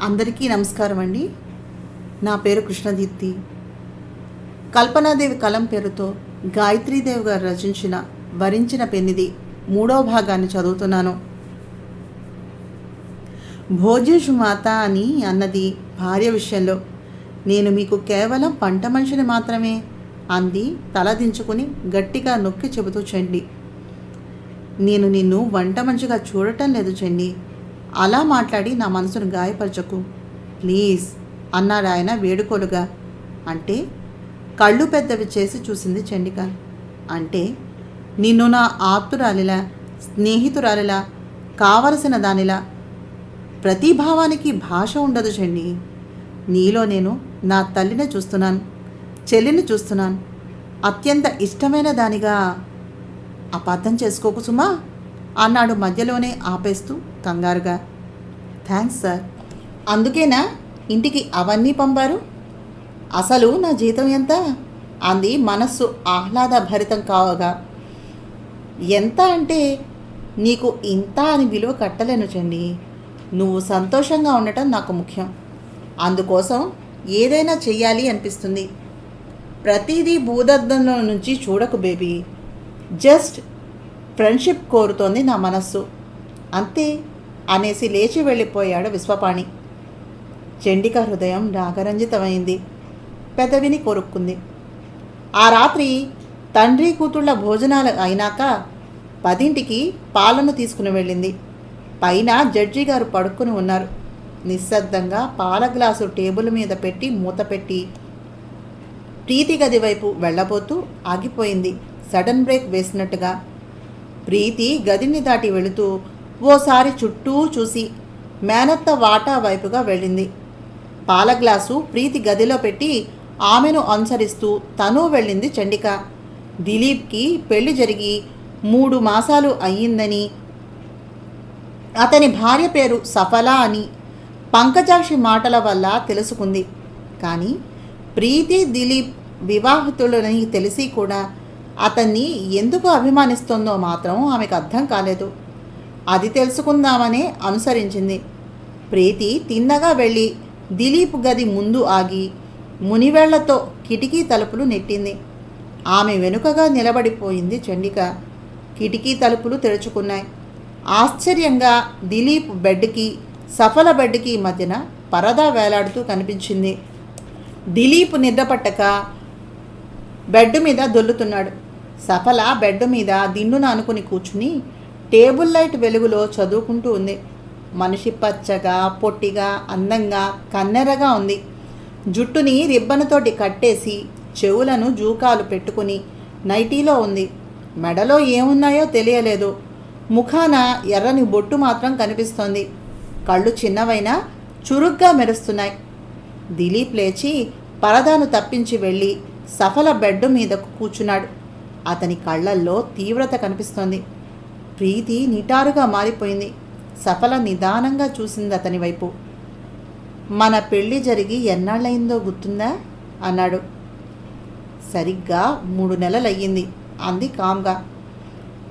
అందరికీ నమస్కారం అండి. నా పేరు కృష్ణదీప్తి. కల్పనాదేవి కలం పేరుతో గాయత్రీదేవి గారు రచించిన వరించిన పెన్నిది 3వ భాగాన్ని చదువుతున్నాను. భోజేషు మాత అని అన్నది భార్య విషయంలో. నేను మీకు కేవలం పంట మనిషిని మాత్రమే అంది తలదించుకుని గట్టిగా నొక్కి చెబుతూ చెండి. నేను నిన్ను వంట మనిషిగా చూడటం లేదు చెండి. అలా మాట్లాడి నా మనసును గాయపరచకు ప్లీజ్ అన్నాడు ఆయన వేడుకోలుగా. అంటే కళ్ళు పెద్దవి చేసి చూసింది చండిక. అంటే నిన్ను నా ఆప్తురాలిలా, స్నేహితురాలిలా, కావలసిన దానిలా. ప్రతి భావానికి భాష ఉండదు చండి. నీలో నేను నా తల్లిని చూస్తున్నాను, చెల్లిని చూస్తున్నాను, అత్యంత ఇష్టమైన దానిగా. అపార్థం చేసుకోకు సుమా అన్నాడు మధ్యలోనే ఆపేస్తూ కంగారుగా. Thanks sir. అందుకేనా ఇంటికి అవన్నీ పంపారు? అసలు నా జీతం ఎంత అంది మనస్సు ఆహ్లాదభరితం కావగా. ఎంత అంటే నీకు ఇంత అని విలువ కట్టలేను చండి. నువ్వు సంతోషంగా ఉండటం నాకు ముఖ్యం. అందుకోసం ఏదైనా చెయ్యాలి అనిపిస్తుంది. ప్రతిదీ భూదద్దంలో నుంచి చూడకు బేబీ. జస్ట్ ఫ్రెండ్షిప్ కోరుతోంది నా మనస్సు, అంతే అనేసి లేచి వెళ్ళిపోయాడు విశ్వపాణి. చండిక హృదయం రాగరంజితమైంది. పెదవిని కొరుక్కుంది. ఆ రాత్రి తండ్రి కూతుళ్ళ భోజనాలు అయినాక 10ంటికి పాలను తీసుకుని వెళ్ళింది. పైన జడ్జి గారు పడుకుని ఉన్నారు. నిశ్శబ్దంగా పాల గ్లాసు టేబుల్ మీద పెట్టి మూత పెట్టి ప్రీతి గది వైపు వెళ్ళబోతూ ఆగిపోయింది సడన్ బ్రేక్ వేసినట్టుగా. ప్రీతి గదిని దాటి వెళుతూ ఓసారి చుట్టూ చూసి మేనత్త వాటా వైపుగా వెళ్ళింది. పాల గ్లాసు ప్రీతి గదిలో పెట్టి ఆమెను అనుసరిస్తూ తను వెళ్ళింది చండిక. దిలీప్కి పెళ్లి జరిగి 3 మాసాలు అయ్యిందని, అతని భార్య పేరు సఫల అని పంకజాక్షి మాటల వల్ల తెలుసుకుంది. కానీ ప్రీతి దిలీప్ వివాహితులని తెలిసి కూడా అతన్ని ఎందుకు అభిమానిస్తుందో మాత్రం ఆమెకు అర్థం కాలేదు. అది తెలుసుకుందామనే అనుసరించింది. ప్రీతి తిన్నగా వెళ్ళి దిలీప్ గది ముందు ఆగి మునివేళ్లతో కిటికీ తలుపులు నెట్టింది. ఆమె వెనుకగా నిలబడిపోయింది చండిక. కిటికీ తలుపులు తెరుచుకున్నాయి. ఆశ్చర్యంగా దిలీప్ బెడ్కి సఫల బెడ్కి మధ్యన పరదా వేలాడుతూ కనిపించింది. దిలీప్ నిద్రపట్టక బెడ్ మీద దొల్లుతున్నాడు. సఫల బెడ్ మీద దిండున అనుకుని కూర్చుని టేబుల్ లైట్ వెలుగులో చదువుకుంటూ ఉంది. మనిషి పచ్చగా, పొట్టిగా, అందంగా, కన్నెరగా ఉంది. జుట్టుని రిబ్బన్తోటి కట్టేసి చెవులను జూకాలు పెట్టుకుని నైటీలో ఉంది. మెడలో ఏమున్నాయో తెలియలేదు. ముఖాన ఎర్రని బొట్టు మాత్రం కనిపిస్తోంది. కళ్ళు చిన్నవైనా చురుగ్గా మెరుస్తున్నాయి. దిలీప్ లేచి పరదాను తప్పించి వెళ్ళి సఫల బెడ్ మీదకు కూర్చున్నాడు. అతని కళ్ళల్లో తీవ్రత కనిపిస్తోంది. ప్రీతి నిటారుగా మారిపోయింది. సఫల నిదానంగా చూసింది అతని వైపు. మన పెళ్ళి జరిగి ఎన్నాళ్ళయిందో గుర్తుందా అన్నాడు. సరిగ్గా 3 నెలలయ్యింది అంది కామ్గా.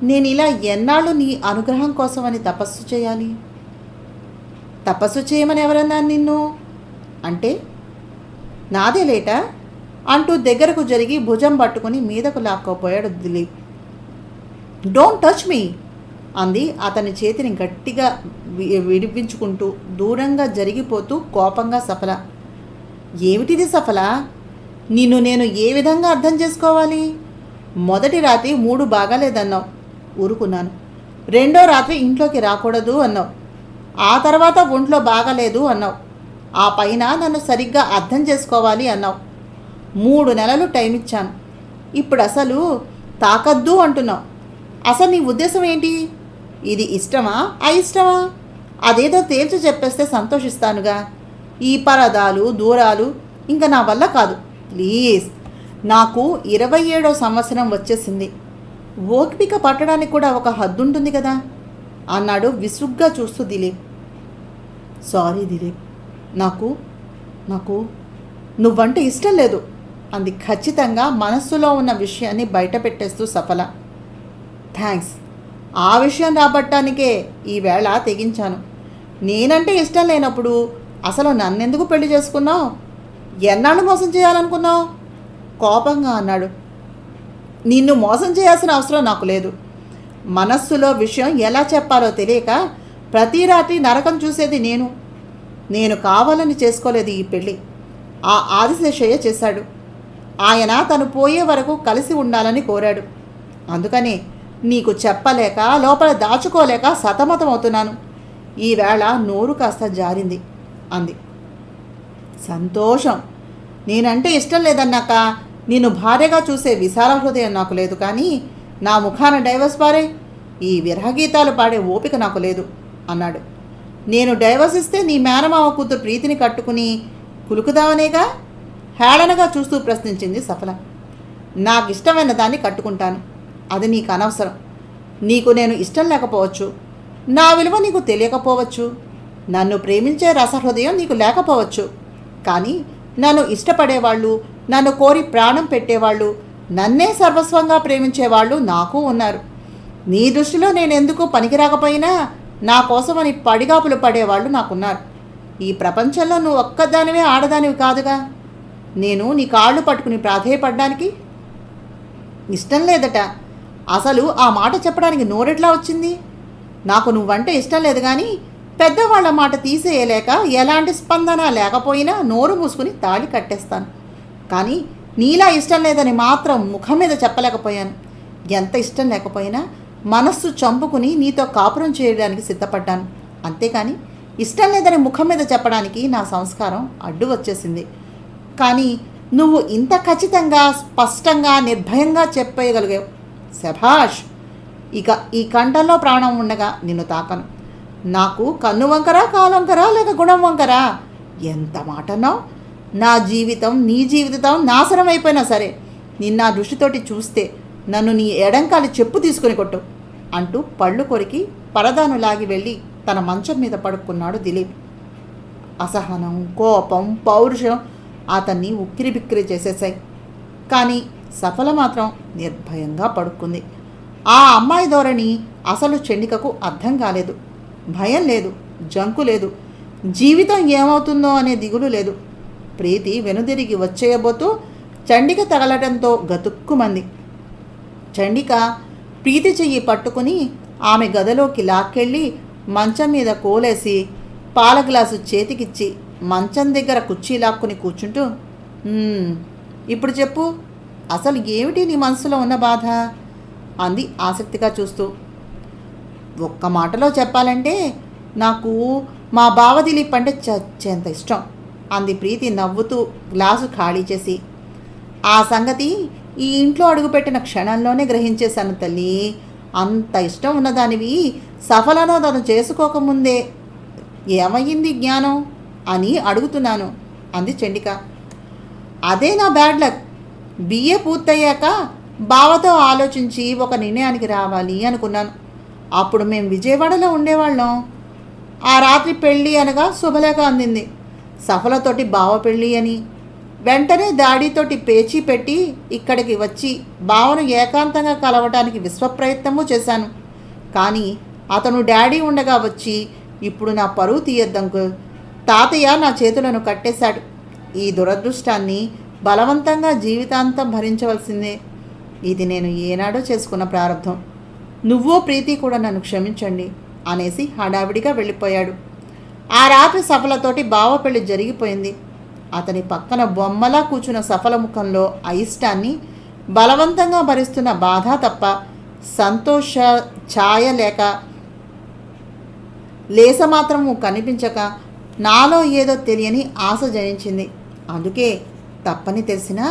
నేను ఇలా ఎన్నాళ్ళు నీ అనుగ్రహం కోసమని తపస్సు చేయాలి? తపస్సు చేయమని ఎవరన్నా నిన్ను? అంటే నాదే లేటా అంటూ దగ్గరకు జరిగి భుజం పట్టుకుని మీదకు లాక్కోపోయాడు దిలీప్. డోంట్ టచ్ మీ అంది అతని చేతిని గట్టిగా విడిపించుకుంటూ దూరంగా జరిగిపోతూ కోపంగా సఫల. ఏమిటిది సఫల? నిన్ను నేను ఏ విధంగా అర్థం చేసుకోవాలి? మొదటి రాత్రి 3 బాగాలేదన్నావు, ఊరుకున్నాను. 2వ రాత్రి ఇంట్లోకి రాకూడదు అన్నావు. ఆ తర్వాత ఒంట్లో బాగాలేదు అన్నావు. ఆ పైన నన్ను సరిగ్గా అర్థం చేసుకోవాలి అన్నావు. 3 నెలలు టైం ఇచ్చాను. ఇప్పుడు అసలు తాకద్దు అంటున్నావు. అసలు నీ ఉద్దేశం ఏంటి? ఇది ఇష్టమా అయిష్టమా? అదేదో తేల్చి చెప్పేస్తే సంతోషిస్తానుగా. ఈ పరదాలు దూరాలు ఇంకా నా వల్ల కాదు. ప్లీజ్. నాకు 27వ సంవత్సరం వచ్చేసింది. ఓపిక పట్టడానికి కూడా ఒక హద్దు ఉంటుంది కదా అన్నాడు విసుగ్గా చూస్తూ దిలీప్. సారీ దిలీప్, నాకు నాకు నువ్వంటే ఇష్టం లేదు అంది ఖచ్చితంగా మనస్సులో ఉన్న విషయాన్ని బయట పెట్టేస్తూ సఫల. థ్యాంక్స్. ఆ విషయం రాబట్టడానికే ఈవేళ తెగించాను. నేనంటే ఇష్టం లేనప్పుడు అసలు నన్నెందుకు పెళ్లి చేసుకున్నావు? ఎన్నాళ్ళు మోసం చేయాలనుకున్నావు? కోపంగా అన్నాడు. నిన్ను మోసం చేయాల్సిన అవసరం నాకు లేదు. మనస్సులో విషయం ఎలా చెప్పాలో తెలియక ప్రతి రాత్రి నరకం చూసేది నేను కావాలని చేసుకోలేదు ఈ పెళ్ళి. ఆ ఆదిశేషయ్య చేశాడు. ఆయన తను పోయే వరకు కలిసి ఉండాలని కోరాడు. అందుకనే నీకు చెప్పలేక లోపల దాచుకోలేక సతమతమవుతున్నాను. ఈవేళ నోరు కాస్త జారింది అంది. సంతోషం. నేనంటే ఇష్టం లేదన్నాక నిన్ను భార్యగా చూసే విశాల హృదయం నాకు లేదు, కానీ నా ముఖాన డైవర్స్ పారే ఈ విరహగీతాలు పాడే ఓపిక నాకు లేదు అన్నాడు. నేను డైవర్స్ ఇస్తే నీ మేనమామ కూతురు ప్రీతిని కట్టుకుని కులుకుదావనేగా? హేళనగా చూస్తూ ప్రశ్నించింది సఫల. నాకు ఇష్టమైన దాన్ని కట్టుకుంటాను. అది నీకు అనవసరం. నీకు నేను ఇష్టం లేకపోవచ్చు, నా విలువ నీకు తెలియకపోవచ్చు, నన్ను ప్రేమించే రసహృదయం నీకు లేకపోవచ్చు, కానీ నన్ను ఇష్టపడేవాళ్ళు, నన్ను కోరి ప్రాణం పెట్టేవాళ్ళు, నన్నే సర్వస్వంగా ప్రేమించేవాళ్ళు నాకు ఉన్నారు. నీ దృష్టిలో నేనెందుకు పనికిరాకపోయినా నా కోసమని పడిగాపులు పడేవాళ్ళు నాకున్నారు. ఈ ప్రపంచంలో నువ్వు ఒక్కదానివే ఆడదానివి కాదుగా. నేను నీ కాళ్ళు పట్టుకుని ప్రాధేయపడ్డానికి ఇష్టం లేదట. అసలు ఆ మాట చెప్పడానికి నోరెట్లా వచ్చింది? నాకు నువ్వంటే ఇష్టం లేదు, కానీ పెద్దవాళ్ల మాట తీసేయలేక ఎలాంటి స్పందన లేకపోయినా నోరు మూసుకుని తాళి కట్టేస్తాను. కానీ నీలా ఇష్టం లేదని మాత్రం ముఖం మీద చెప్పలేకపోయాను. ఎంత ఇష్టం లేకపోయినా మనస్సు చంపుకుని నీతో కాపురం చేయడానికి సిద్ధపడ్డాను. అంతేకాని ఇష్టం లేదని ముఖం మీద చెప్పడానికి నా సంస్కారం అడ్డు వచ్చేసింది. కానీ నువ్వు ఇంత ఖచ్చితంగా, స్పష్టంగా, నిర్భయంగా చెప్పేయగలిగావు. శభాష్. ఇక ఈ కంఠంలో ప్రాణం ఉండగా నిన్ను తాకను. నాకు కన్ను వంకరా, కాలొంకరా, లేక గుణం వంకరా? ఎంత మాటన్నావు? నా జీవితం, నీ జీవితం నాశనం అయిపోయినా సరే నిన్న దృష్టితోటి చూస్తే నన్ను నీ ఎడంకాలి చెప్పు తీసుకుని కొట్టు అంటూ పళ్ళు కొరికి పరదాను లాగి వెళ్ళి తన మంచం మీద పడుకున్నాడు దిలీప్. అసహనం, కోపం, పౌరుషం అతన్ని ఉక్కిరిబిక్కిరి చేసేశాయి. కానీ సఫల మాత్రం నిర్భయంగా పడుకుంది. ఆ అమ్మాయి ధోరణి అసలు చండికకు అర్థం కాలేదు. భయం లేదు, జంకు లేదు, జీవితం ఏమవుతుందో అనే దిగులు లేదు. ప్రీతి వెనుదిరిగి వచ్చేయబోతూ చండిక తగలటంతో గతుక్కుమంది. చండిక ప్రీతి చెయ్యి పట్టుకుని ఆమె గదిలోకి లాక్కెళ్ళి మంచం మీద కోలేసి పాల గ్లాసు చేతికిచ్చి మంచం దగ్గర కుర్చీ లాక్కుని కూర్చుంటూ, ఇప్పుడు చెప్పు, అసలు ఏమిటి నీ మనసులో ఉన్న బాధ అంది ఆసక్తిగా చూస్తూ. ఒక్క మాటలో చెప్పాలంటే నాకు మా బావ దిలీప్ అంటే చచ్చేంత ఇష్టం అంది ప్రీతి నవ్వుతూ గ్లాసు ఖాళీ చేసి. ఆ సంగతి ఈ ఇంట్లో అడుగుపెట్టిన క్షణంలోనే గ్రహించేశాను తల్లి. అంత ఇష్టం ఉన్నదానివి సఫలను తను చేసుకోకముందే ఏమయ్యింది జ్ఞానం అని అడుగుతున్నాను అంది చండిక. అదే నా బ్యాడ్ లక్. బిఏ పూర్తయ్యాక బావతో ఆలోచించి ఒక నిర్ణయానికి రావాలి అనుకున్నాను. అప్పుడు మేము విజయవాడలో ఉండేవాళ్ళం. ఆ రాత్రి పెళ్ళి అనగా శుభలేఖ అందింది. సఫలతోటి బావ పెళ్ళి అని. వెంటనే దాడితోటి పేచీ పెట్టి ఇక్కడికి వచ్చి బావను ఏకాంతంగా కలవటానికి విశ్వప్రయత్నము చేశాను. కానీ అతను డాడీ ఉండగా వచ్చి ఇప్పుడు నా పరువు తీయద్దంకు తాతయ్య నా చేతులను కట్టేశాడు. ఈ దురదృష్టాన్ని బలవంతంగా జీవితాంతం భరించవలసిందే. ఇది నేను ఏనాడో చేసుకున్న ప్రారంభం. నువ్వో ప్రీతి కూడా నన్ను క్షమించండి అనేసి హడావిడిగా వెళ్ళిపోయాడు. ఆ రాత్రి సఫలతోటి బావ పెళ్లి జరిగిపోయింది. అతని పక్కన బొమ్మలా కూర్చున్న సఫల ముఖంలో అయిష్టాన్ని, బలవంతంగా భరిస్తున్న బాధ తప్ప సంతోష ఛాయ లేక లేసమాత్రము కనిపించక నాలో ఏదో తెలియని ఆశ జనించింది. అందుకే తప్పని తెలిసినా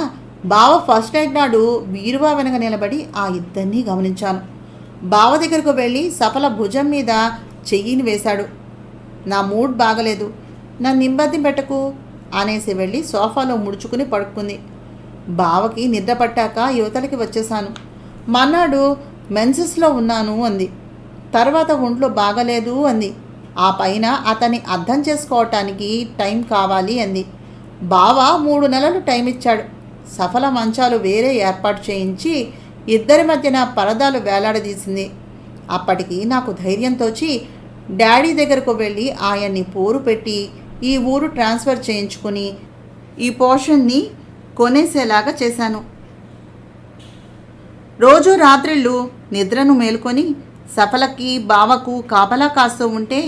బావ ఫస్ట్ నైట్ నాడు బీరువా వెనక నిలబడి ఆ ఇద్దరినీ గమనించాను. బావ దగ్గరకు వెళ్ళి సఫల భుజం మీద చెయ్యిని వేశాడు. నా మూడ్ బాగలేదు, నన్ను ఇబ్బంది పెట్టకు అనేసి వెళ్ళి సోఫాలో ముడుచుకుని పడుకుంది. బావకి నిద్ర పట్టాక యువతలకి వచ్చేశాను. మన్నాడు మెన్సెస్లో ఉన్నాను అంది. తర్వాత ఒంట్లో బాగలేదు అంది. ఆ పైన అతన్ని అర్థం చేసుకోవటానికి టైం కావాలి అంది. బావ 3 నెలలు టైం ఇచ్చాడు. సఫల మంచాలు వేరే ఏర్పాటు చేయించి ఇద్దరి మధ్యన పరదాలు వేలాడదీసింది. అప్పటికి నాకు ధైర్యం తోచి డాడీ దగ్గరకు వెళ్ళి ఆయన్ని పోరు పెట్టి ఈ ఊరు ట్రాన్స్ఫర్ చేయించుకుని ఈ పోర్షన్ని కొనేసేలాగా చేశాను. రోజు రాత్రిళ్ళు నిద్రను మేలుకొని సఫలకి బావకు కాపలా కాస్తూ ఉంటే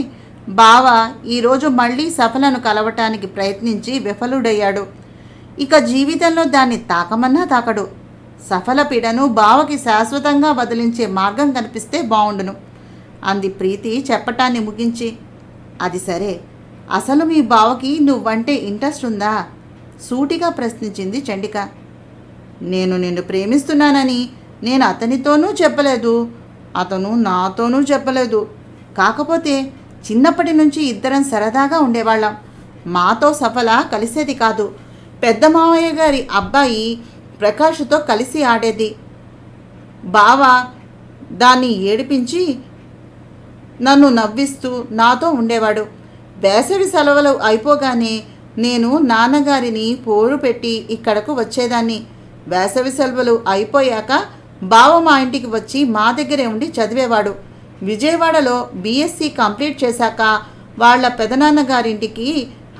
బావ ఈరోజు మళ్ళీ సఫలను కలవటానికి ప్రయత్నించి విఫలుడయ్యాడు. ఇక జీవితంలో దాన్ని తాకమన్నా తాకడు. సఫల పీడను బావకి శాశ్వతంగా వదిలించే మార్గం కనిపిస్తే బావుండును అంది ప్రీతి చెప్పటాన్ని ముగించి. అది సరే, అసలు మీ బావకి నువ్వంటే ఇంట్రెస్ట్ ఉందా? సూటిగా ప్రశ్నించింది చండిక. నేను నిన్ను ప్రేమిస్తున్నానని నేను అతనితోనూ చెప్పలేదు, అతను నాతోనూ చెప్పలేదు. కాకపోతే చిన్నప్పటి నుంచి ఇద్దరం సరదాగా ఉండేవాళ్ళం. మాతో సఫల కలిసేది కాదు. పెద్ద మావయ్య గారి అబ్బాయి ప్రకాష్తో కలిసి ఆడేది. బావ దాన్ని ఏడిపించి నన్ను నవ్విస్తూ నాతో ఉండేవాడు. వేసవి సెలవులు అయిపోగానే నేను నాన్నగారిని పోరు పెట్టి ఇక్కడకు వచ్చేదాన్ని. వేసవి సెలవులు అయిపోయాక బావ మా ఇంటికి వచ్చి మా దగ్గరే ఉండి చదివేవాడు. విజయవాడలో బీఎస్సీ కంప్లీట్ చేశాక వాళ్ళ పెదనాన్నగారింటికి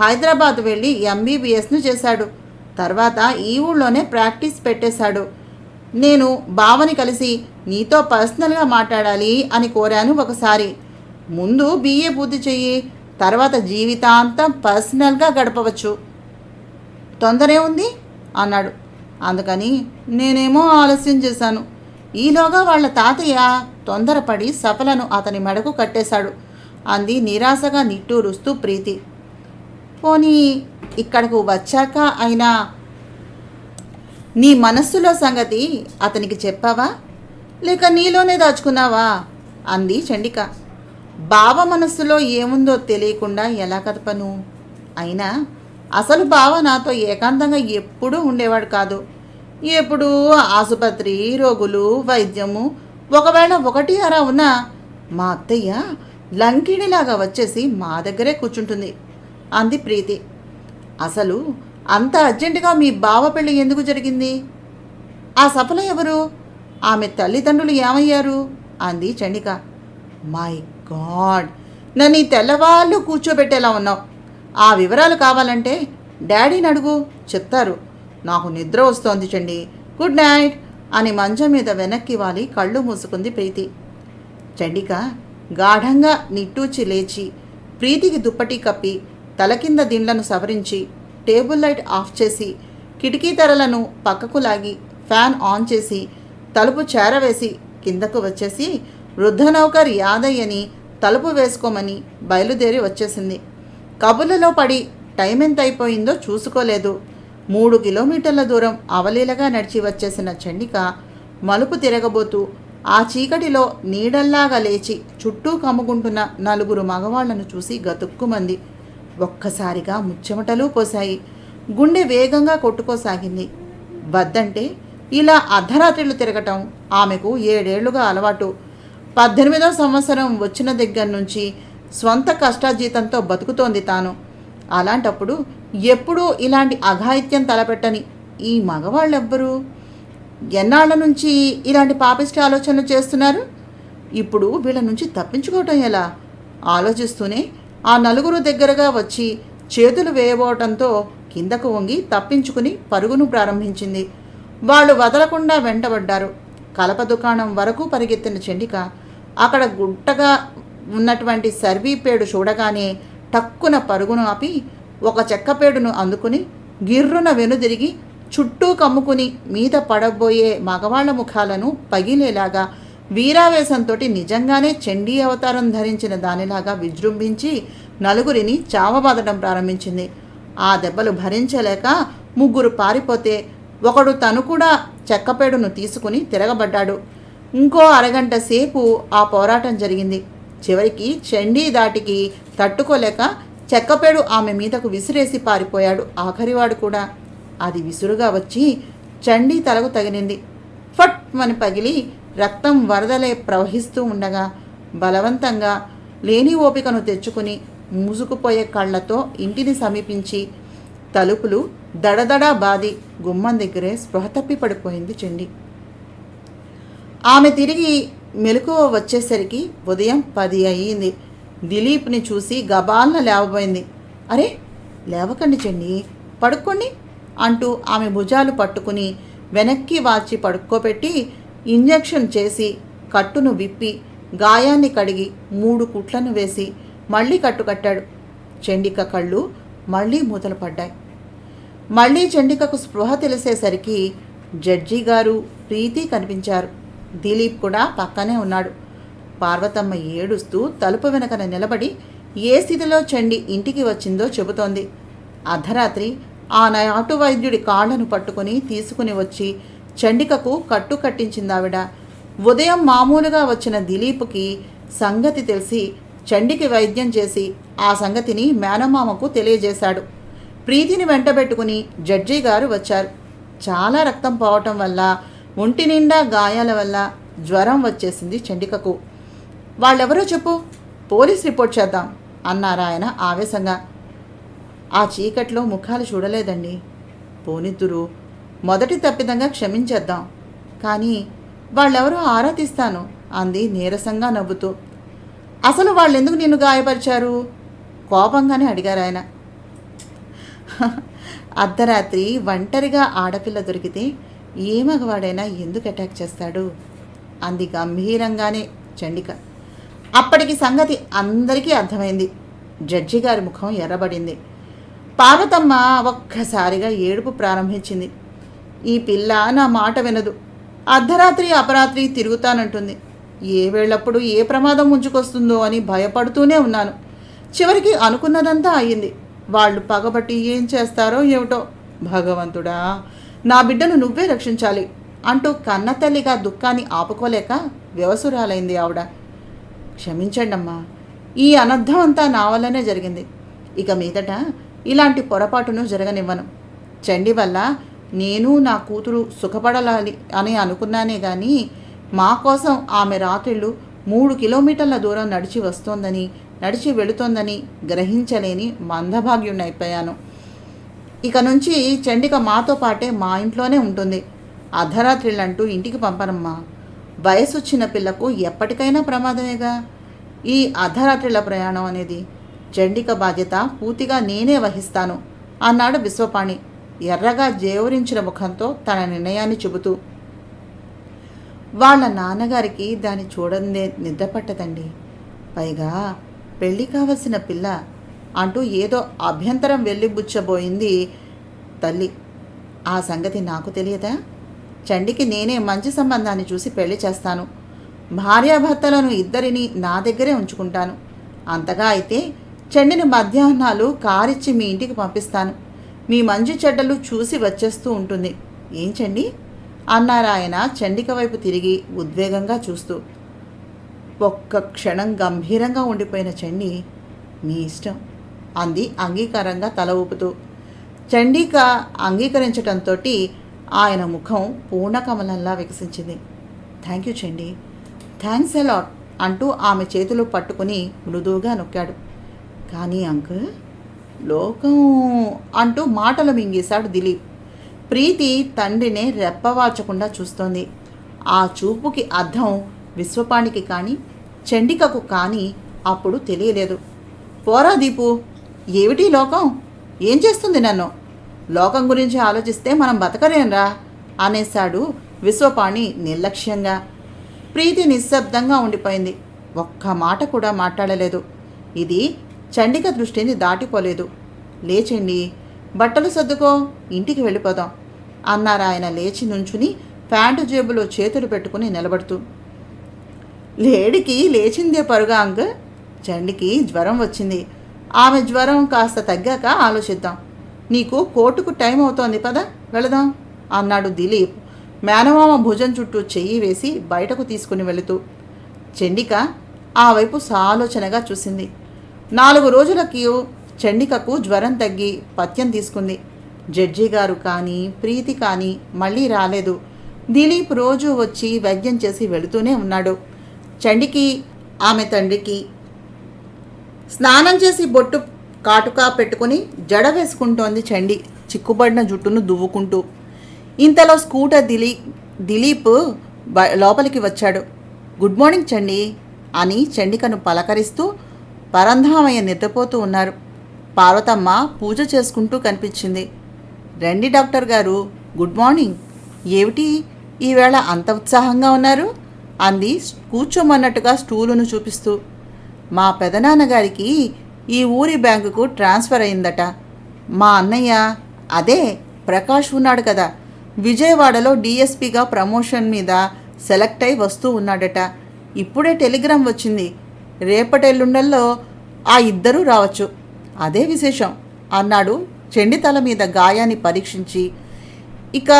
హైదరాబాద్ వెళ్ళి ఎంబీబీఎస్ను చేశాడు. తర్వాత ఈ ఊళ్ళోనే ప్రాక్టీస్ పెట్టేశాడు. నేను బావని కలిసి నీతో పర్సనల్గా మాట్లాడాలి అని కోరాను ఒకసారి. ముందు బీఏ పూర్తి చెయ్యి, తర్వాత జీవితాంతం పర్సనల్గా గడపవచ్చు. తొందరే ఉంది అన్నాడు. అందుకని నేనేమో ఆలస్యం చేశాను. ఈలోగా వాళ్ళ తాతయ్య తొందరపడి సఫలను అతని మెడకు కట్టేశాడు అంది నిరాశగా నిట్టూరుస్తూ ప్రీతి. పోనీ ఇక్కడకు వచ్చాక అయినా నీ మనస్సులో సంగతి అతనికి చెప్పావా, లేక నీలోనే దాచుకున్నావా అంది చండిక. బావ మనస్సులో ఏముందో తెలియకుండా ఎలా కదపను? అయినా అసలు బావ నాతో ఏకాంతంగా ఎప్పుడూ ఉండేవాడు కాదు. ఎప్పుడూ ఆసుపత్రి, రోగులు, వైద్యము. ఒకవేళ ఒకటి అరా ఉన్నా మా అత్తయ్య లంకిణిలాగా వచ్చేసి మా దగ్గరే కూర్చుంటుంది అంది ప్రీతి. అసలు అంత అర్జెంటుగా మీ బావ పెళ్ళి ఎందుకు జరిగింది? ఆ సఫల ఎవరు? ఆమె తల్లిదండ్రులు ఏమయ్యారు అంది చండిక. మై గాడ్, నన్ను ఈ తెల్లవాళ్ళు కూర్చోబెట్టేలా ఉన్నావు. ఆ వివరాలు కావాలంటే డాడీని అడుగు, చెప్తారు. నాకు నిద్ర వస్తోంది చండి, గుడ్ నైట్ అని మంచం మీద వెనక్కి వాలి కళ్ళు మూసుకుంది ప్రీతి. చండిక గాఢంగా నిట్టూచి లేచి ప్రీతికి దుప్పటి కప్పి తల కింద దిండ్లను సవరించి టేబుల్ లైట్ ఆఫ్ చేసి కిటికీ తెరలను పక్కకు లాగి ఫ్యాన్ ఆన్ చేసి తలుపు చేరవేసి కిందకు వచ్చేసి వృద్ధ నౌకర్ యాదయ్యని తలుపు వేసుకోమని బయలుదేరి వచ్చేసింది. కబుర్లలో పడి టైం ఎంత అయిపోయిందో చూసుకోలేదు. 3 కిలోమీటర్ల దూరం అవలీలగా నడిచి వచ్చేసిన చండిక మలుపు తిరగబోతూ ఆ చీకటిలో నీడల్లాగా లేచి చుట్టూ కమ్ముకుంటున్న 4 మగవాళ్లను చూసి గతుక్కుమంది. ఒక్కసారిగా ముచ్చెమటలు పోశాయి. గుండె వేగంగా కొట్టుకోసాగింది. వద్దంటే ఇలా అర్ధరాత్రిళ్ళు తిరగటం ఆమెకు 7 ఏళ్లుగా అలవాటు. 18వ సంవత్సరం వచ్చిన దగ్గర నుంచి స్వంత కష్టాజీతంతో బతుకుతోంది తాను. అలాంటప్పుడు ఎప్పుడూ ఇలాంటి అఘాయిత్యం తలపెట్టని ఈ మగవాళ్ళెవ్వరూ? ఎన్నాళ్ల నుంచి ఇలాంటి పాపిష్టి ఆలోచనలు చేస్తున్నారు? ఇప్పుడు వీళ్ళ నుంచి తప్పించుకోవటం ఎలా ఆలోచిస్తూనే ఆ 4 దగ్గరగా వచ్చి చేతులు వేయబోవటంతో కిందకు వంగి తప్పించుకుని పరుగును ప్రారంభించింది. వాళ్ళు వదలకుండా వెంటబడ్డారు. కలప దుకాణం వరకు పరిగెత్తిన చండిక అక్కడ గుట్టగా ఉన్నటువంటి సర్వీపేడు చూడగానే టక్కున పరుగును ఆపి ఒక చెక్కపేడును అందుకుని గిర్రున వెనుదిరిగి చుట్టూ కమ్ముకుని మీద పడబోయే మగవాళ్ల ముఖాలను పగిలేలాగా వీరావేశంతో నిజంగానే చండీ అవతారం ధరించిన దానిలాగా విజృంభించి 4 చావబాదడం ప్రారంభించింది. ఆ దెబ్బలు భరించలేక 3 పారిపోతే ఒకడు తను కూడా చెక్కపేడును తీసుకుని తిరగబడ్డాడు. ఇంకో అరగంట సేపు ఆ పోరాటం జరిగింది. చివరికి చండీ దాటికి తట్టుకోలేక చెక్కపేడు ఆమె మీదకు విసిరేసి పారిపోయాడు ఆఖరివాడు కూడా. అది విసురుగా వచ్చి చండీ తలకు తగిలింది. ఫట్ మని పగిలి రక్తం వరదలే ప్రవహిస్తూ ఉండగా బలవంతంగా లేని ఓపికను తెచ్చుకుని మూసుకుపోయే కళ్ళతో ఇంటిని సమీపించి తలుపులు దడదడా బాది గుమ్మం దగ్గరే స్పృహ తప్పి పడిపోయింది చండి. ఆమె తిరిగి మెలకువ వచ్చేసరికి ఉదయం 10 అయ్యింది. దిలీప్ని చూసి గబాల్న లేవబోయింది. అరే లేవకండి చెండి, పడుకోండి అంటూ ఆమె భుజాలు పట్టుకుని వెనక్కి వాల్చి పడుకోబెట్టి ఇంజెక్షన్ చేసి కట్టును విప్పి గాయాన్ని కడిగి 3 కుట్లను వేసి మళ్ళీ కట్టుకట్టాడు. చండిక కళ్ళు మళ్ళీ మూతలు పడ్డాయి. మళ్ళీ చండికకు స్పృహ తెలిసేసరికి జడ్జి గారు, ప్రీతి కనిపించారు. దిలీప్ కూడా పక్కనే ఉన్నాడు. పార్వతమ్మ ఏడుస్తూ తలుపు వెనకన నిలబడి ఏ స్థితిలో చండి ఇంటికి వచ్చిందో చెబుతోంది. అర్ధరాత్రి ఆ నాటు వైద్యుడి కాళ్లను పట్టుకుని తీసుకుని వచ్చి చండికకు కట్టు కట్టించిందావిడ. ఉదయం మామూలుగా వచ్చిన దిలీప్కి సంగతి తెలిసి చండికి వైద్యం చేసి ఆ సంగతిని మేనమామకు తెలియజేశాడు. ప్రీతిని వెంటబెట్టుకుని జడ్జి గారు వచ్చారు. చాలా రక్తం పోవటం వల్ల, ఒంటి నిండా గాయాల వల్ల జ్వరం వచ్చేసింది చండికకు. వాళ్ళెవరో చెప్పు, పోలీస్ రిపోర్ట్ చేద్దాం అన్నారు ఆయన ఆవేశంగా. ఆ చీకట్లో ముఖాలు చూడలేదండి. పోనిద్దురు, మొదటి తప్పిదంగా క్షమించేద్దాం, కానీ వాళ్ళెవరో ఆరా తీస్తాను అంది నీరసంగా నవ్వుతూ. అసలు వాళ్ళెందుకు నిన్ను గాయపరిచారు? కోపంగానే అడిగారు ఆయన. అర్ధరాత్రి ఒంటరిగా ఆడపిల్ల దొరికితే ఏ మగవాడైనా ఎందుకు అటాక్ చేస్తాడు అంది గంభీరంగానే చండిక. అప్పటికి సంగతి అందరికీ అర్థమైంది. జడ్జి గారి ముఖం ఎర్రబడింది. పార్వతమ్మ ఒక్కసారిగా ఏడుపు ప్రారంభించింది. ఈ పిల్ల నా మాట వినదు, అర్ధరాత్రి అపరాత్రి తిరుగుతానంటుంది. ఏ వేళప్పుడు ఏ ప్రమాదం ముంచుకొస్తుందో అని భయపడుతూనే ఉన్నాను. చివరికి అనుకున్నదంతా అయ్యింది. వాళ్ళు పగబట్టి ఏం చేస్తారో ఏమిటో. భగవంతుడా, నా బిడ్డను నువ్వే రక్షించాలి అంటూ కన్నతల్లిగా దుఃఖాన్ని ఆపుకోలేక వ్యవసురాలైంది ఆవిడ. క్షమించండమ్మా, ఈ అనర్థం అంతా నా వల్లనే జరిగింది. ఇక మీదట ఇలాంటి పొరపాటును జరగనివ్వను. చండి వల్ల నేను నా కూతురు సుఖపడాలి అని అనుకున్నానే కానీ మా కోసం ఆమె రాత్రిళ్ళు 3 కిలోమీటర్ల దూరం నడిచి వస్తోందని, నడిచి వెళుతోందని గ్రహించలేని మందభాగ్యుణ్ణైపోయాను. ఇక నుంచి చండిక మాతో పాటే మా ఇంట్లోనే ఉంటుంది. అర్ధరాత్రిళ్ళంటూ ఇంటికి పంపనమ్మా. వయసొచ్చిన పిల్లకు ఎప్పటికైనా ప్రమాదమేగా ఈ అర్ధరాత్రిల ప్రయాణం అనేది. చండిక బాధ్యత పూర్తిగా నేనే వహిస్తాను అన్నాడు విశ్వపాణి ఎర్రగా జేవరించిన ముఖంతో తన నిర్ణయాన్ని చెబుతూ. వాళ్ళ నాన్నగారికి దాన్ని చూడందే నిద్రపట్టదండి. పైగా పెళ్ళి కావలసిన పిల్ల అంటూ ఏదో అభ్యంతరం వెళ్ళిబుచ్చబోయింది తల్లి. ఆ సంగతి నాకు తెలియదా? చండికి నేనే మంచి సంబంధాన్ని చూసి పెళ్లి చేస్తాను. భార్యాభర్తలను ఇద్దరిని నా దగ్గరే ఉంచుకుంటాను. అంతగా అయితే చండిని మధ్యాహ్నాలు కారిచ్చి మీ ఇంటికి పంపిస్తాను. మీ మంచి చెడ్డలు చూసి వచ్చేస్తూ ఉంటుంది. ఏం చండి అన్నారాయన చండిక వైపు తిరిగి ఉద్వేగంగా చూస్తూ. ఒక్క క్షణం గంభీరంగా ఉండిపోయిన చండి, మీ ఇష్టం అంది అంగీకారంగా తల ఊపుతూ. చండిక అంగీకరించటంతో ఆయన ముఖం పూర్ణకమలంలా వికసించింది. Thank you Chandi, thanks a lot అంటూ ఆమె చేతులు పట్టుకుని మృదువుగా నొక్కాడు. కానీ అంకుల్, లోకం అంటూ మాటలు మింగేశాడు దిలీప్. ప్రీతి తండ్రినే రెప్పవాల్చకుండా చూస్తోంది. ఆ చూపుకి అర్థం విశ్వపాణికి కానీ చండికకు కానీ అప్పుడు తెలియలేదు. పోరా దీపు, ఏమిటి లోకం? ఏం చేస్తుంది నన్ను? లోకం గురించి ఆలోచిస్తే మనం బతకలేంరా అనేశాడు విశ్వపాణి నిర్లక్ష్యంగా. ప్రీతి నిశ్శబ్దంగా ఉండిపోయింది. ఒక్క మాట కూడా మాట్లాడలేదు. ఇది చండిక దృష్టిని దాటిపోలేదు. లేచండి, బట్టలు సర్దుకో, ఇంటికి వెళ్ళిపోదాం అన్నారాయన లేచి నుంచుని ప్యాంటు జేబులో చేతులు పెట్టుకుని నిలబడుతూ. లేడికి లేచిందే పరుగా అంక. చండికి జ్వరం వచ్చింది. ఆమె జ్వరం కాస్త తగ్గాక ఆలోచిద్దాం. నీకు కోర్టుకు టైం అవుతోంది, పద వెళదాం అన్నాడు దిలీప్ మేనమామ భుజం చుట్టూ చెయ్యి వేసి బయటకు తీసుకుని వెళుతూ. చండిక ఆ వైపు సాలోచనగా చూసింది. 4 రోజులకి చండికకు జ్వరం తగ్గి పథ్యం తీసుకుంది. జడ్జి గారు కానీ ప్రీతి కానీ మళ్ళీ రాలేదు. దిలీప్ రోజు వచ్చి వైద్యం చేసి వెళుతూనే ఉన్నాడు. చండికి ఆమె తండ్రికి స్నానం చేసి బొట్టు కాటుకా పెట్టుకుని జడ వేసుకుంటోంది చండి చిక్కుబడిన జుట్టును దువ్వుకుంటూ. ఇంతలో స్కూటర్ దిలీప్ లోపలికి వచ్చాడు. గుడ్ మార్నింగ్ చండి అని చండికను పలకరిస్తూ పరంధామయ్య నిద్రపోతూ ఉన్నారు. పార్వతమ్మ పూజ చేసుకుంటూ కనిపించింది. రండి డాక్టర్ గారు, గుడ్ మార్నింగ్. ఏమిటి ఈవేళ అంత ఉత్సాహంగా ఉన్నారు? అంది కూర్చోమన్నట్టుగా స్టూలును చూపిస్తూ. మా పెదనాన్నగారికి ఈ ఊరి బ్యాంకుకు ట్రాన్స్ఫర్ అయిందట. మా అన్నయ్య, అదే ప్రకాష్ ఉన్నాడు కదా, విజయవాడలో డిఎస్పిగా ప్రమోషన్ మీద సెలెక్ట్ అయి వస్తూ ఉన్నాడట. ఇప్పుడే టెలిగ్రామ్ వచ్చింది. రేపటెల్లుండల్లో ఆ ఇద్దరూ రావచ్చు. అదే విశేషం అన్నాడు చెండి తల మీద గాయాన్ని పరీక్షించి. ఇక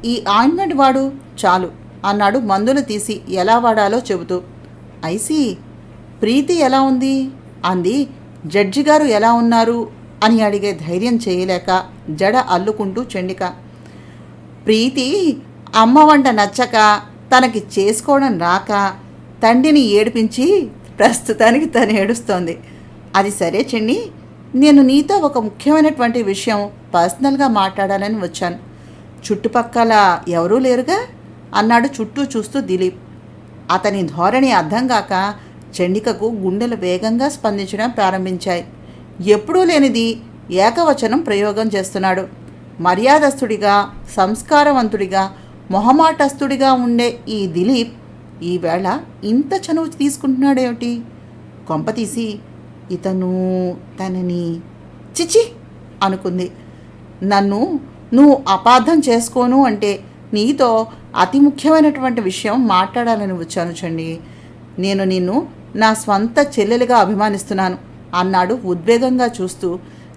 ఈ ఆయింట్మెంట్ వాడు చాలు అన్నాడు మందులు తీసి ఎలా వాడాలో చెబుతూ. ఐసి, ప్రీతి ఎలా ఉంది అంది. జడ్జి గారు ఎలా ఉన్నారు అని అడిగే ధైర్యం చేయలేక జడ అల్లుకుంటూ చెండిక. ప్రీతి అమ్మ వంట నచ్చక, తనకి చేసుకోవడం రాక తండ్రిని ఏడిపించి ప్రస్తుతానికి తను ఏడుస్తోంది. అది సరే చెండి, నేను నీతో ఒక ముఖ్యమైనటువంటి విషయం పర్సనల్గా మాట్లాడాలని వచ్చాను. చుట్టుపక్కల ఎవరూ లేరుగా అన్నాడు చుట్టూ చూస్తూ దిలీప్. అతని ధోరణి అర్థం కాక చండికకు గుండెలు వేగంగా స్పందించడం ప్రారంభించాయి. ఎప్పుడూ లేనిది ఏకవచనం ప్రయోగం చేస్తున్నాడు. మర్యాదస్తుడిగా, సంస్కారవంతుడిగా, మొహమాటస్తుడిగా ఉండే ఈ దిలీప్ ఈవేళ ఇంత చనువు తీసుకుంటున్నాడేమిటి? కొంపతీసి ఇతను తనని చిచి అనుకుంది. నువ్వు అపార్థం చేసుకోను అంటే నీతో అతి ముఖ్యమైనటువంటి విషయం మాట్లాడాలని వచ్చాను చండి. నేను నిన్ను నా స్వంత చెల్లెలిగా అభిమానిస్తున్నాను అన్నాడు ఉద్వేగంగా చూస్తూ.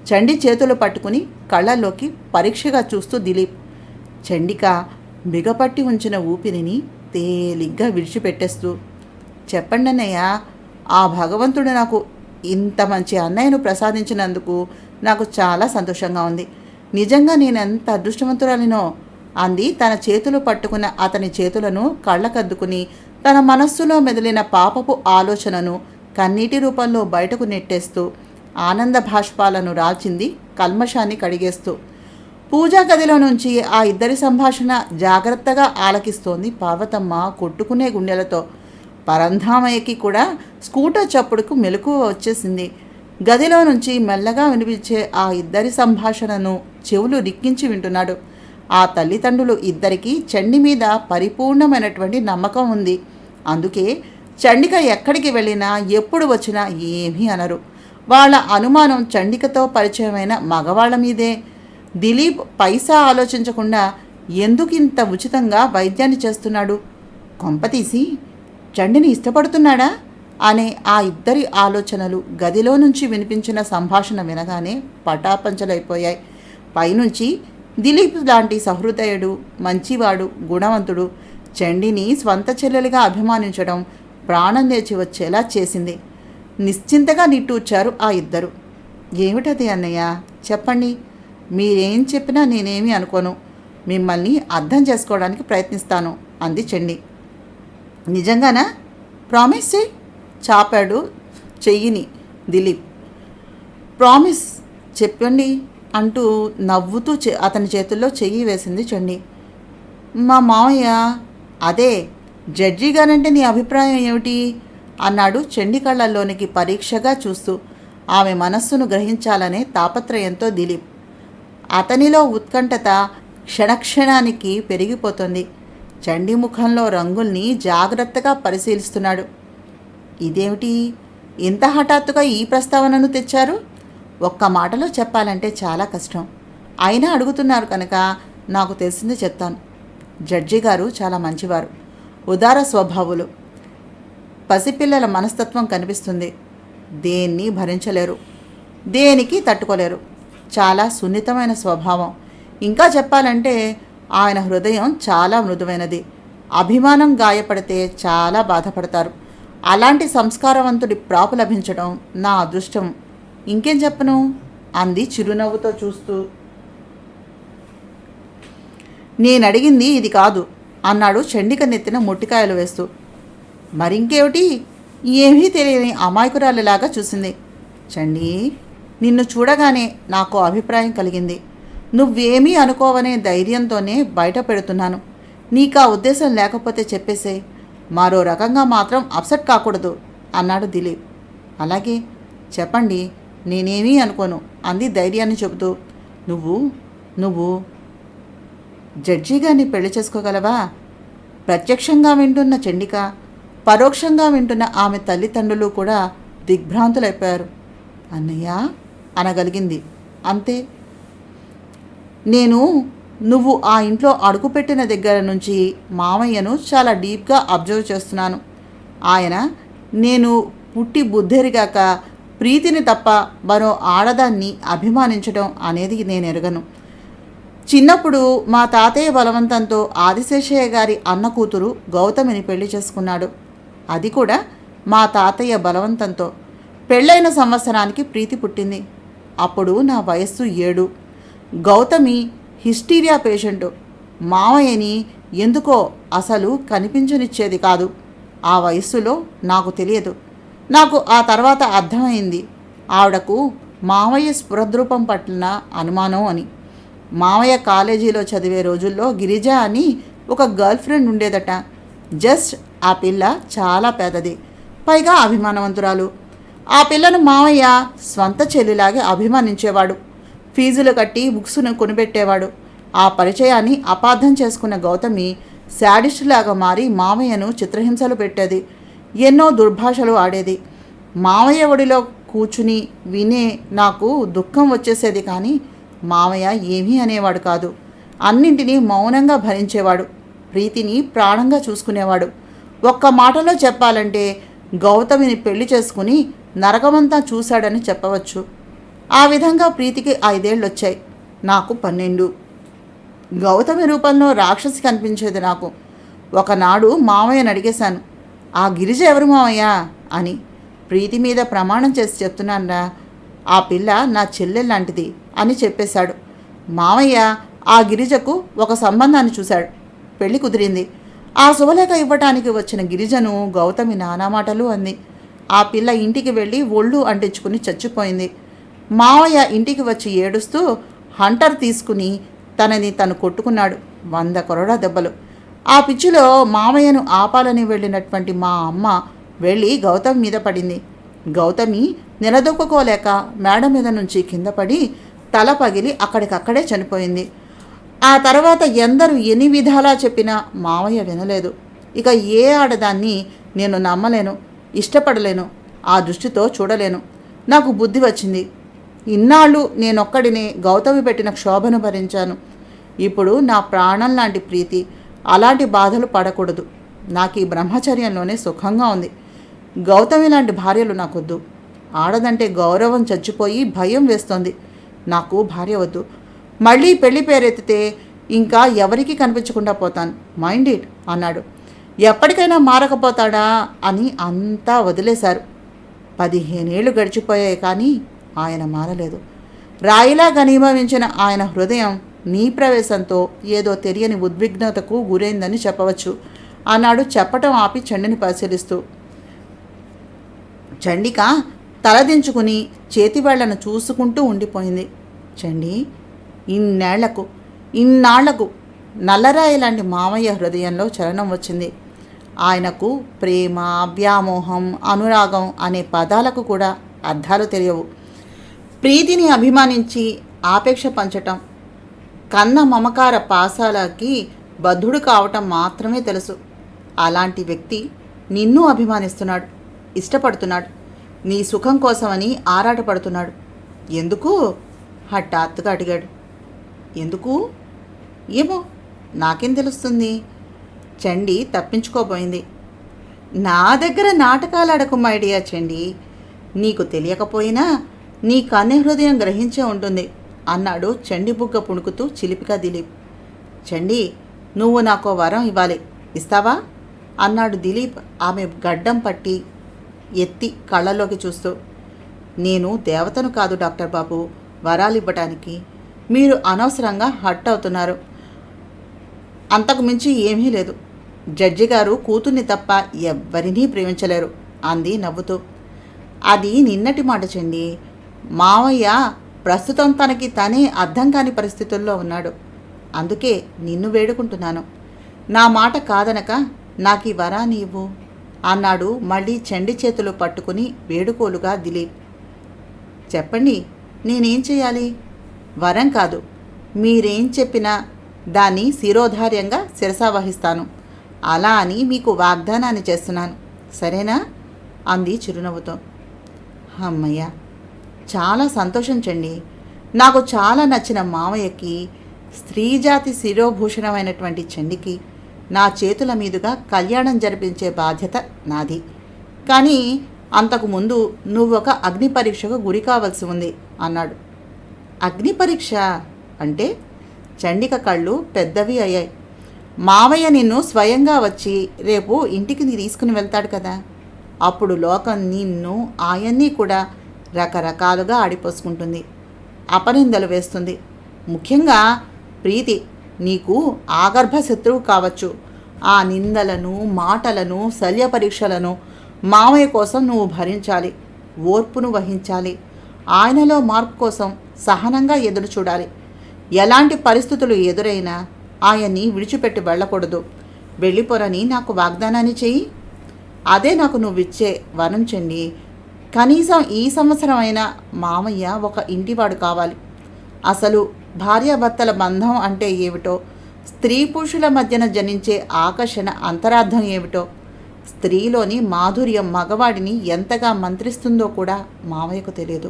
చండి చేతులు పట్టుకుని కళ్ళల్లోకి పరీక్షగా చూస్తూ దిలీప్. చండిక బిగపట్టి ఉంచిన ఊపిరిని తేలిగ్గా విడిచిపెట్టేస్తూ, చెప్పండి అన్నయ్య, ఆ భగవంతుడు నాకు ఇంత మంచి అన్నయ్యను ప్రసాదించినందుకు నాకు చాలా సంతోషంగా ఉంది. నిజంగా నేను ఎంత అదృష్టవంతురాలినో అంది తన చేతులు పట్టుకున్న అతని చేతులను కళ్ళకద్దుకుని తన మనస్సులో మెదిలిన పాపపు ఆలోచనను కన్నీటి రూపంలో బయటకు నెట్టేస్తూ ఆనంద భాష్పాలను రాల్చింది కల్మషాన్ని కడిగేస్తూ. పూజా గదిలో నుంచి ఆ ఇద్దరి సంభాషణ జాగ్రత్తగా ఆలకిస్తోంది పార్వతమ్మ కొట్టుకునే గుండెలతో. పరంధామయ్యకి కూడా స్కూటర్ చప్పుడుకు మెలకువ వచ్చేసింది. గదిలో నుంచి మెల్లగా వినిపించే ఆ ఇద్దరి సంభాషణను చెవులు రిక్కించి వింటున్నాడు. ఆ తల్లిదండ్రులు ఇద్దరికీ చండి మీద పరిపూర్ణమైనటువంటి నమ్మకం ఉంది. అందుకే చండిక ఎక్కడికి వెళ్ళినా ఎప్పుడు వచ్చినా ఏమీ అనరు. వాళ్ళ అనుమానం చండికతో పరిచయమైన మగవాళ్ల మీదే. దిలీప్ పైసా ఆలోచించకుండా ఎందుకింత ఉచితంగా వైద్యాన్ని చేస్తున్నాడు? కొంపతీసి చండిని ఇష్టపడుతున్నాడా అనే ఆ ఇద్దరి ఆలోచనలు గదిలో నుంచి వినిపించిన సంభాషణ వినగానే పటాపంచలైపోయాయి. పైనుంచి దిలీప్ లాంటి సహృదయుడు, మంచివాడు, గుణవంతుడు చండిని స్వంత చెల్లెలిగా అభిమానించడం ప్రాణం లేచి వచ్చేలా చేసింది. నిశ్చింతగా నిట్టూర్చారు ఆ ఇద్దరు. ఏమిటది అన్నయ్య, చెప్పండి. మీరేం చెప్పినా నేనేమీ అనుకోను. మిమ్మల్ని అర్థం చేసుకోవడానికి ప్రయత్నిస్తాను అంది చండి. నిజంగానా? ప్రామిస్ చేయి చాపాడు చెయ్యిని దిలీప్. ప్రామిస్ చెప్పండి అంటూ నవ్వుతూ అతని చేతుల్లో చెయ్యి వేసింది చండి. మా మావయ్య, అదే జడ్జి గారంటే నీ అభిప్రాయం ఏమిటి అన్నాడు చండి కళ్ళల్లోనికి పరీక్షగా చూస్తూ. ఆమె మనస్సును గ్రహించాలనే తాపత్రయంతో దిలీప్. అతనిలో ఉత్కంఠత క్షణక్షణానికి పెరిగిపోతుంది. చండి ముఖంలో రంగుల్ని జాగ్రత్తగా పరిశీలిస్తున్నాడు. ఇదేమిటి ఇంత హఠాత్తుగా ఈ ప్రస్తావనను తెచ్చారు? ఒక్క మాటలో చెప్పాలంటే చాలా కష్టం. అయినా అడుగుతున్నారు కనుక నాకు తెలిసింది చెప్తాను. జడ్జి గారు చాలా మంచివారు, ఉదార స్వభావులు. పసిపిల్లల మనస్తత్వం కనిపిస్తుంది. దేన్ని భరించలేరు, దేనికి తట్టుకోలేరు. చాలా సున్నితమైన స్వభావం. ఇంకా చెప్పాలంటే ఆయన హృదయం చాలా మృదువైనది. అభిమానం గాయపడితే చాలా బాధపడతారు. అలాంటి సంస్కారవంతుడి ప్రాపు లభించడం నా అదృష్టం. ఇంకేం చెప్పను అంది చిరునవ్వుతో చూస్తూ. నేనడిగింది ఇది కాదు అన్నాడు చండిక నెత్తిన మొట్టికాయలు వేస్తూ. మరింకేమిటి? ఏమీ తెలియని అమాయకురాలిలాగా చూసింది. చండి, నిన్ను చూడగానే నాకు అభిప్రాయం కలిగింది. నువ్వేమీ అనుకోవనే ధైర్యంతోనే బయట పెడుతున్నాను. నీకా ఉద్దేశం లేకపోతే చెప్పేసే, మరో రకంగా మాత్రం అప్సెట్ కాకూడదు అన్నాడు దిలీప్. అలాగే చెప్పండి, నేనేమీ అనుకోను అంది ధైర్యాన్ని చెబుతూ. నువ్వు నువ్వు జడ్జి గారిని పెళ్లి చేసుకోగలవా? ప్రత్యక్షంగా వింటున్న చండిక, పరోక్షంగా వింటున్న ఆమె తల్లిదండ్రులు కూడా దిగ్భ్రాంతులైపోయారు. అన్నయ్య అనగలిగింది. అంతే. నువ్వు ఆ ఇంట్లో అడుగుపెట్టిన దగ్గర నుంచి మామయ్యను చాలా డీప్గా అబ్జర్వ్ చేస్తున్నాను. ఆయన నేను పుట్టి బుద్ధెరిగాక ప్రీతిని తప్ప మరో ఆడదాన్ని అభిమానించడం అనేది నేను ఎరగను. చిన్నప్పుడు మా తాతయ్య బలవంతంతో ఆదిశేషయ్య గారి అన్న కూతురు గౌతమిని పెళ్లి చేసుకున్నాడు. అది కూడా మా తాతయ్య బలవంతంతో. పెళ్ళైన సంవత్సరానికి ప్రీతి పుట్టింది. అప్పుడు నా వయస్సు 7. Gautami hysteria patient. మామయ్యని ఎందుకో అసలు కనిపించనిచ్చేది కాదు. ఆ వయస్సులో నాకు తెలియదు. నాకు ఆ తర్వాత అర్థమైంది ఆవిడకు మామయ్య స్ఫురద్రూపం పట్ల అనుమానం అని. మామయ్య కాలేజీలో చదివే రోజుల్లో గిరిజ అని ఒక గర్ల్ ఫ్రెండ్ ఉండేదట. జస్ట్ ఆ పిల్ల చాలా పెద్దది, పైగా అభిమానవంతురాలు. ఆ పిల్లను మామయ్య స్వంత చెల్లిలాగే అభిమానించేవాడు. ఫీజులు కట్టి బుక్స్ను కొనిపెట్టేవాడు. ఆ పరిచయాన్ని అపార్థం చేసుకున్న గౌతమి శాడిస్టులాగా మారి మామయ్యను చిత్రహింసలు పెట్టేది. ఎన్నో దుర్భాషలు ఆడేది. మామయ్య ఒడిలో కూర్చుని వినే నాకు దుఃఖం వచ్చేసేది. కానీ మామయ్య ఏమీ అనేవాడు కాదు. అన్నింటినీ మౌనంగా భరించేవాడు. ప్రీతిని ప్రాణంగా చూసుకునేవాడు. ఒక్క మాటలో చెప్పాలంటే గౌతమిని పెళ్లి చేసుకుని నరకమంతా చూశాడని చెప్పవచ్చు. ఆ విధంగా ప్రీతికి 5 ఏళ్ళు వచ్చాయి. నాకు 12. గౌతమి రూపంలో రాక్షసి కనిపించేది నాకు. ఒకనాడు మామయ్యని అడిగేశాను, ఆ గిరిజ ఎవరు మామయ్య అని. ప్రీతి మీద ప్రమాణం చేసి చెప్తున్నానురా, ఆ పిల్ల నా చెల్లెల్లాంటిది అని చెప్పేశాడు. మామయ్య ఆ గిరిజకు ఒక సంబంధాన్ని చూశాడు. పెళ్లి కుదిరింది. ఆ శుభలేఖ ఇవ్వటానికి వచ్చిన గిరిజను గౌతమి నానా మాటలు అంది. ఆ పిల్ల ఇంటికి వెళ్ళి ఒళ్ళు అంటించుకుని చచ్చిపోయింది. మావయ్య ఇంటికి వచ్చి ఏడుస్తూ హంటర్ తీసుకుని తనని తను కొట్టుకున్నాడు. 100 కొరడా దెబ్బలు. ఆ పిచ్చిలో మామయ్యను ఆపాలని వెళ్ళినటువంటి మా అమ్మ వెళ్ళి గౌతమి మీద పడింది. గౌతమి నిలదొక్కుకోలేక మేడ మీద నుంచి కింద పడి తల పగిలి అక్కడికక్కడే చనిపోయింది. ఆ తర్వాత ఎందరూ ఎన్ని విధాలా చెప్పినా మామయ్య వినలేదు. ఇక ఏ ఆడదాన్ని నేను నమ్మలేను, ఇష్టపడలేను, ఆ దృష్టితో చూడలేను. నాకు బుద్ధి వచ్చింది. ఇన్నాళ్ళు నేనొక్కడినే గౌతమి పెట్టిన క్షోభను భరించాను. ఇప్పుడు నా ప్రాణం లాంటి ప్రీతి అలాంటి బాధలు పడకూడదు. నాకు ఈ బ్రహ్మచర్యంలోనే సుఖంగా ఉంది. గౌతమి లాంటి భార్యలు నాకొద్దు. ఆడదంటే గౌరవం చచ్చిపోయి భయం వేస్తోంది. నాకు భార్య వద్దు. మళ్ళీ పెళ్లి పేరెత్తితే ఇంకా ఎవరికి కనిపించకుండా పోతాను. మైండ్ ఇట్ అన్నాడు. ఎప్పటికైనా మారకపోతాడా అని అంతా వదిలేశారు. 15 ఏళ్ళు గడిచిపోయాయి కానీ ఆయన మారలేదు. రాయిలా ఘనీభవించిన ఆయన హృదయం నీ ప్రవేశంతో ఏదో తెలియని ఉద్విగ్నతకు గురైందని చెప్పవచ్చు అన్నాడు చెప్పటం ఆపి చండిని పరిశీలిస్తూ. చండిక తలదించుకుని చేతివేళ్లను చూసుకుంటూ ఉండిపోయింది. చండి, ఇన్నాళ్లకు నల్లరాయి లాంటి మామయ్య హృదయంలో చలనం వచ్చింది. ఆయనకు ప్రేమ, వ్యామోహం, అనురాగం అనే పదాలకు కూడా అర్థాలు తెలియవు. ప్రీతిని అభిమానించి ఆపేక్ష పంచటం, కన్న మమకార పాశాలకి బద్ధుడు కావటం మాత్రమే తెలుసు. అలాంటి వ్యక్తి నిన్ను అభిమానిస్తున్నాడు, ఇష్టపడుతున్నాడు, నీ సుఖం కోసమని ఆరాటపడుతున్నాడు. ఎందుకు? హఠాత్తుగా అడిగాడు. ఎందుకు? ఏమో, నాకేం తెలుస్తుంది? చండి తప్పించుకోబోయింది. నా దగ్గర నాటకాలు ఆడకు మై డియర్ చండి. నీకు తెలియకపోయినా నీ కన్నె హృదయం గ్రహించే ఉంటుంది అన్నాడు చండి బుగ్గ పుణుకుతూ చిలిపిగా దిలీప్. చండి, నువ్వు నాకో వరం ఇవ్వాలి, ఇస్తావా అన్నాడు దిలీప్ ఆమె గడ్డం పట్టి ఎత్తి కళ్ళలోకి చూస్తూ. నేను దేవతను కాదు డాక్టర్ బాబు వరాలు ఇవ్వటానికి. మీరు అనవసరంగా హర్ట్ అవుతున్నారు. అంతకు మించి ఏమీ లేదు. జడ్జి గారు కూతుర్ని తప్ప ఎవ్వరినీ ప్రేమించలేరు అంది నవ్వుతూ. అది నిన్నటి మాట చండి. మావయ్య ప్రస్తుతం తనకి తనే అర్థం కాని పరిస్థితుల్లో ఉన్నాడు. అందుకే నిన్ను వేడుకుంటున్నాను. నా మాట కాదనక నాకీ వరాన్ని ఇవ్వు అన్నాడు మళ్ళీ చండి చేతులు పట్టుకుని వేడుకోలుగా దిలీప్. చెప్పండి, నేనేం చేయాలి? వరం కాదు, మీరేం చెప్పినా దాన్ని శిరోధార్యంగా శిరసావహిస్తాను. అలా అని మీకు వాగ్దానాన్ని చేస్తున్నాను, సరేనా? అంది చిరునవ్వుతో. అమ్మయ్య, చాలా సంతోషించండి. నాకు చాలా నచ్చిన మామయ్యకి, స్త్రీజాతి శిరోభూషణమైనటువంటి చండికి నా చేతుల మీదుగా కళ్యాణం జరిపించే బాధ్యత నాది. కానీ అంతకుముందు నువ్వొక అగ్ని పరీక్షకు గురి కావలసి ఉంది అన్నాడు. అగ్ని పరీక్ష అంటే? చండిక కళ్ళు పెద్దవి అయ్యాయి. మావయ్య నిన్ను స్వయంగా వచ్చి రేపు ఇంటికి తీసుకుని వెళ్తాడు కదా, అప్పుడు లోకం నిన్ను ఆయన్ని కూడా రకరకాలుగా ఆడిపోసుకుంటుంది, అపనిందలు వేస్తుంది. ముఖ్యంగా ప్రీతి నీకు ఆగర్భ శత్రువు కావచ్చు. ఆ నిందలను, మాటలను, శల్య పరీక్షలను మామయ్య కోసం నువ్వు భరించాలి, ఓర్పును వహించాలి. ఆయనలో మార్పు కోసం సహనంగా ఎదురు చూడాలి. ఎలాంటి పరిస్థితులు ఎదురైనా ఆయన్ని విడిచిపెట్టి వెళ్ళకూడదు. వెళ్ళిపోరని నాకు వాగ్దానాన్ని చెయ్యి. అదే నాకు నువ్విచ్చే వరం చండి. కనీసం ఈ సంవత్సరం అయినా మామయ్య ఒక ఇంటివాడు కావాలి. అసలు భార్యాభర్తల బంధం అంటే ఏమిటో, స్త్రీ పురుషుల మధ్యన జనించే ఆకర్షణ అంతరార్థం ఏమిటో, స్త్రీలోని మాధుర్యం మగవాడిని ఎంతగా మంత్రిస్తుందో కూడా మామయ్యకు తెలియదు.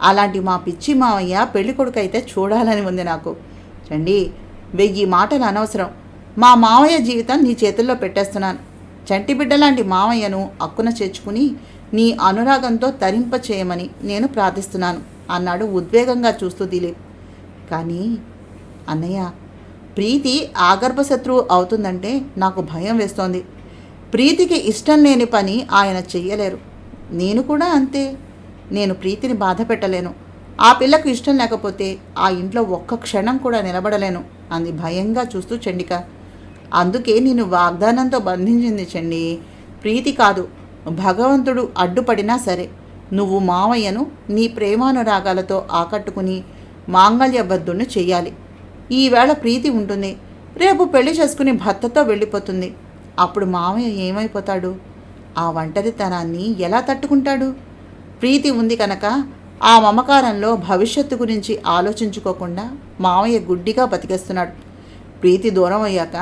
అలాంటి మా పిచ్చి మామయ్య పెళ్ళికొడుకైతే చూడాలని ఉంది నాకు. చండి, 1000 మాటలు అనవసరం. మా మామయ్య జీవితం నీ చేతుల్లో పెట్టేస్తున్నాను. చంటి బిడ్డలాంటి మామయ్యను అక్కున చేర్చుకుని నీ అనురాగంతో తరింప చేయమని నేను ప్రార్థిస్తున్నాను అన్నాడు ఉద్వేగంగా చూస్తూ దిలీప్. కానీ అన్నయ్య, ప్రీతి ఆగర్భశత్రువు అవుతుందంటే నాకు భయం వేస్తోంది. ప్రీతికి ఇష్టం లేని పని ఆయన చెయ్యలేరు. నేను కూడా అంతే. నేను ప్రీతిని బాధ పెట్టలేను. ఆ పిల్లకు ఇష్టం లేకపోతే ఆ ఇంట్లో ఒక్క క్షణం కూడా నిలబడలేను అంది భయంగా చూస్తూ చండిక. అందుకే నేను వాగ్దానంతో బంధించింది చండి, ప్రీతి కాదు. భగవంతుడు అడ్డుపడినా సరే నువ్వు మామయ్యను నీ ప్రేమానురాగాలతో ఆకట్టుకుని మాంగళ్యబద్ధుణ్ణి చెయ్యాలి. ఈవేళ ప్రీతి ఉంటుంది, రేపు పెళ్లి చేసుకుని భర్తతో వెళ్ళిపోతుంది. అప్పుడు మామయ్య ఏమైపోతాడు? ఆ ఒంటరితనాన్ని ఎలా తట్టుకుంటాడు? ప్రీతి ఉంది కనుక ఆ మమకారంలో భవిష్యత్తు గురించి ఆలోచించుకోకుండా మామయ్య గుడ్డిగా బతికేస్తున్నాడు. ప్రీతి దూరం అయ్యాక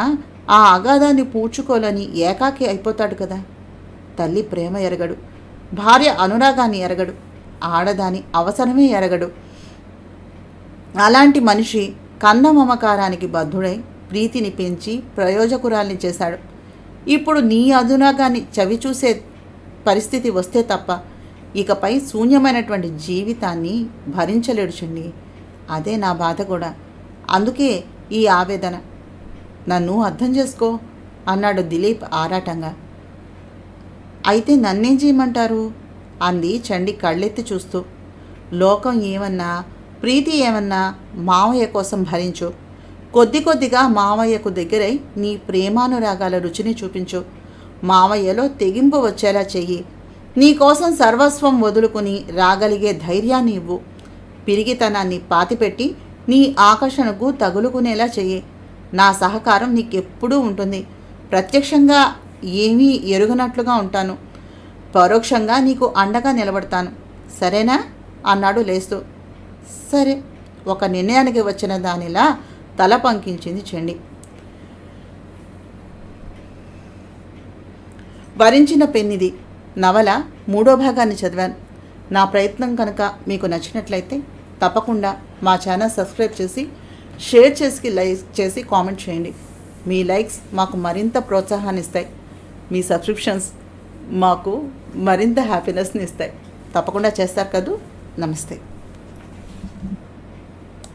ఆ అగాధాన్ని పూడ్చుకోలేని ఏకాకి అయిపోతాడు కదా. తల్లి ప్రేమ ఎరగడు, భార్య అనురాగాన్ని ఎరగడు, ఆడదాని అవసరమే ఎరగడు. అలాంటి మనిషి కన్న మమకారానికి బద్ధుడై ప్రీతిని పెంచి ప్రయోజకురాల్ని చేశాడు. ఇప్పుడు నీ అనురాగాన్ని చవిచూసే పరిస్థితి వస్తే తప్ప ఇకపై శూన్యమైనటువంటి జీవితాన్ని భరించలేడు చండి. అదే నా బాధ కూడా. అందుకే ఈ ఆవేదన. నన్ను అర్థం చేసుకో అన్నాడు దిలీప్ ఆరాటంగా. అయితే నన్నేం చేయమంటారు? అంది చండి కళ్ళెత్తి చూస్తూ. లోకం ఏమన్నా, ప్రీతి ఏమన్నా మామయ్య కోసం భరించు. కొద్ది కొద్దిగా మామయ్యకు దగ్గరై నీ ప్రేమానురాగాల రుచిని చూపించు. మామయ్యలో తెగింపు వచ్చేలా చెయ్యి. నీకోసం సర్వస్వం వదులుకుని రాగలిగే ధైర్యాన్ని ఇవ్వు. పిరిగితనాన్ని పాతిపెట్టి నీ ఆకర్షణకు తగులుకునేలా చెయ్యి. నా సహకారం నీకెప్పుడూ ఉంటుంది. ప్రత్యక్షంగా ఏమీ ఎరుగనట్లుగా ఉంటాను, పరోక్షంగా నీకు అండగా నిలబడతాను, సరేనా అన్నాడు లేస్తూ. సరే, ఒక నిర్ణయానికి వచ్చిన దానిలా తల పంకించింది చండి. వరించిన పెన్నిది నవల 3వ భాగాన్ని చదివాను. నా ప్రయత్నం కనుక మీకు నచ్చినట్లయితే తప్పకుండా మా ఛానల్ సబ్స్క్రైబ్ చేసి, షేర్ చేసి, లైక్ చేసి, కామెంట్ చేయండి. మీ లైక్స్ మాకు మరింత ప్రోత్సాహాన్ని ఇస్తాయి. మీ సబ్స్క్రిప్షన్స్ మాకు మరింత హ్యాపీనెస్ని ఇస్తాయి. తప్పకుండా చేస్తారు కదూ. నమస్తే.